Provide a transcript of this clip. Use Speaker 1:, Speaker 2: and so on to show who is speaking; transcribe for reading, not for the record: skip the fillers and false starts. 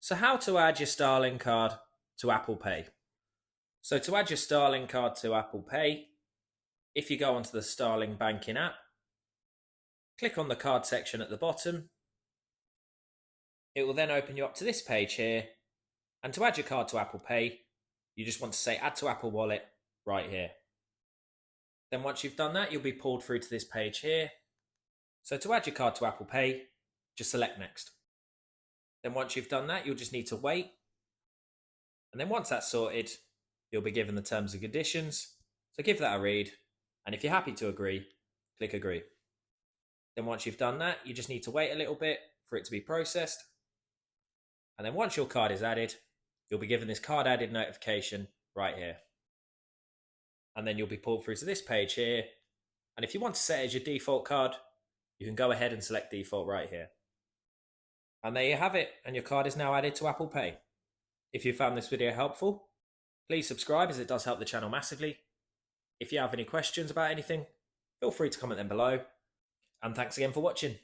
Speaker 1: So how to add your Starling card to Apple Pay. So to add your Starling card to Apple Pay, if you go onto the Starling Banking app, click on the card section at the bottom. It will then open you up to this page here. And to add your card to Apple Pay, you just want to say Add to Apple Wallet right here. Then once you've done that, you'll be pulled through to this page here. So to add your card to Apple Pay, just select Next. Then once you've done that, you'll just need to wait. And then once that's sorted, you'll be given the terms and conditions. So give that a read. And if you're happy to agree, click Agree. Then once you've done that, you just need to wait a little bit for it to be processed. And then once your card is added, you'll be given this card added notification right here. And then you'll be pulled through to this page here. And if you want to set it as your default card, you can go ahead and select default right here. And there you have it, and your card is now added to Apple Pay. If you found this video helpful, please subscribe as it does help the channel massively. If you have any questions about anything, feel free to comment them below. And thanks again for watching.